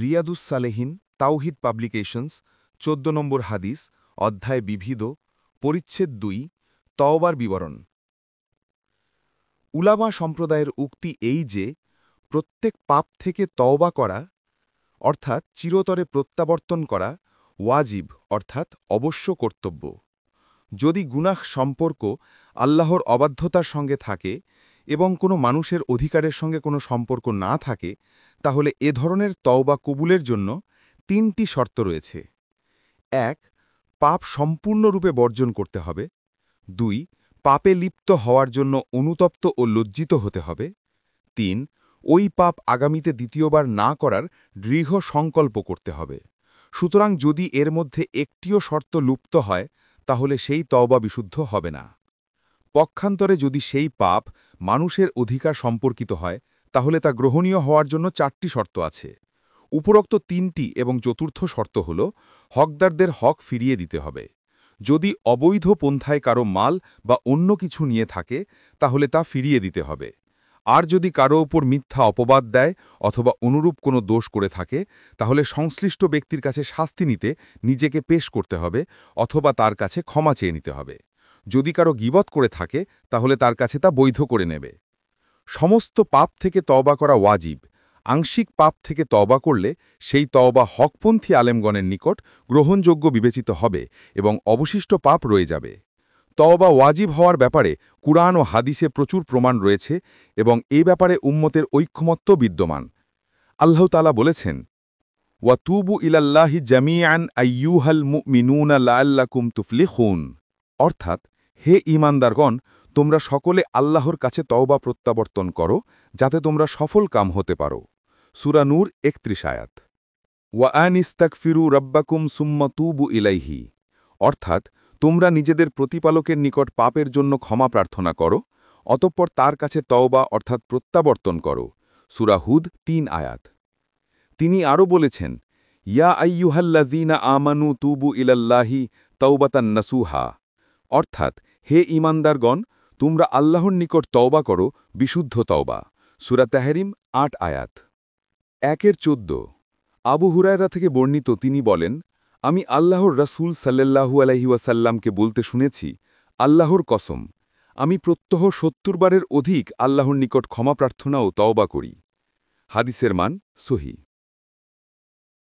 রিয়াদুস সালেহিন তাওহিদ পাবলিকেশনস ১৪ নম্বর হাদিস অধ্যায় বিবিধ পরিচ্ছেদ ২ তওবার বিবরণ। উলামা সম্প্রদায়ের উক্তি এই যে প্রত্যেক পাপ থেকে তওবা করা অর্থাৎ চিরতরে প্রত্যাবর্তন করা ওয়াজিব অর্থাৎ অবশ্য কর্তব্য। যদি গুনাহ সম্পর্ক আল্লাহর অবাধ্যতার সঙ্গে থাকে এবং কোনো মানুষের অধিকারের সঙ্গে কোনো সম্পর্ক না থাকে, তাহলে এ ধরনের তওবা কবুলের জন্য ৩টি শর্ত রয়েছে। ১. পাপ সম্পূর্ণরূপে বর্জন করতে হবে। ২. পাপে লিপ্ত হওয়ার জন্য অনুতপ্ত ও লজ্জিত হতে হবে। ৩. ওই পাপ আগামীতে দ্বিতীয়বার না করার দৃঢ় সংকল্প করতে হবে। সুতরাং যদি এর মধ্যে একটিও শর্ত লুপ্ত হয়, তাহলে সেই তওবা বিশুদ্ধ হবে না। পক্ষান্তরে যদি সেই পাপ মানুষের অধিকার সম্পর্কিত হয়, তাহলে তা গ্রহণীয় হওয়ার জন্য ৪টি শর্ত আছে। উপরোক্ত ৩টি এবং চতুর্থ শর্ত হল হকদারদের হক ফিরিয়ে দিতে হবে। যদি অবৈধ পন্থায় কারো মাল বা অন্য কিছু নিয়ে থাকে, তাহলে তা ফিরিয়ে দিতে হবে। আর যদি কারো ওপর মিথ্যা অপবাদ দেয় অথবা অনুরূপ কোনো দোষ করে থাকে, তাহলে সংশ্লিষ্ট ব্যক্তির কাছে শাস্তি নিতে নিজেকে পেশ করতে হবে অথবা তার কাছে ক্ষমা চেয়ে নিতে হবে। যদি কারো গীবত করে থাকে, তাহলে তার কাছে তা বৈধ করে নেবে। সমস্ত পাপ থেকে তওবা করা ওয়াজিব। আংশিক পাপ থেকে তওবা করলে সেই তওবা হকপন্থী আলেমগণের নিকট গ্রহণযোগ্য বিবেচিত হবে এবং অবশিষ্ট পাপ রয়ে যাবে। তওবা ওয়াজিব হওয়ার ব্যাপারে কুরআন ও হাদিসে প্রচুর প্রমাণ রয়েছে এবং এ ব্যাপারে উম্মতের ঐক্যমত্য বিদ্যমান। আল্লাহ তাআলা বলেছেন, ওয়াতুবু ইলাল্লাহি জামিআন আইয়ুহাল মুমিনুনা লাআল্লাকুম তুফলিহুন, অর্থাৎ হে ঈমানদারগণ, তোমরা সকলে আল্লাহর কাছে তওবা প্রত্যাবর্তন করো যাতে তোমরা সফল কাম হতে পারো। সূরা নূর ৩১ আয়াত। ওয়া আনিস্তাগফিরু রাব্বাকুম সুম্মা তুবু ইলাইহি, অর্থাৎ তোমরা নিজেদের প্রতিপালকের নিকট পাপের জন্য ক্ষমা প্রার্থনা করো, অতঃপর তার কাছে তওবা অর্থাৎ প্রত্যাবর্তন করো। সূরা হুদ ৩ আয়াত। তিনি আরও বলেছেন, ইয়া আইয়ুহাল্লাযীনা আমানু তুবু ইলাল্লাহি তাওবাতান নাসুহা, অর্থাৎ হে ঈমানদারগণ, তোমরা আল্লাহর নিকট তওবা করো বিশুদ্ধ তওবা। সূরা তাহরিম ৮ আয়াত। ১-১৪ আবু হুরায়রা থেকে বর্ণিত, তিনি বলেন, আমি আল্লাহর রাসূল সাল্লাল্লাহু আলাইহি ওয়াসাল্লামকে বলতে শুনেছি, আল্লাহর কসম, আমি প্রত্যহ ৭০ বারের অধিক আল্লাহর নিকট ক্ষমা প্রার্থনা ও তওবা করি। হাদিসের মান সহিহ।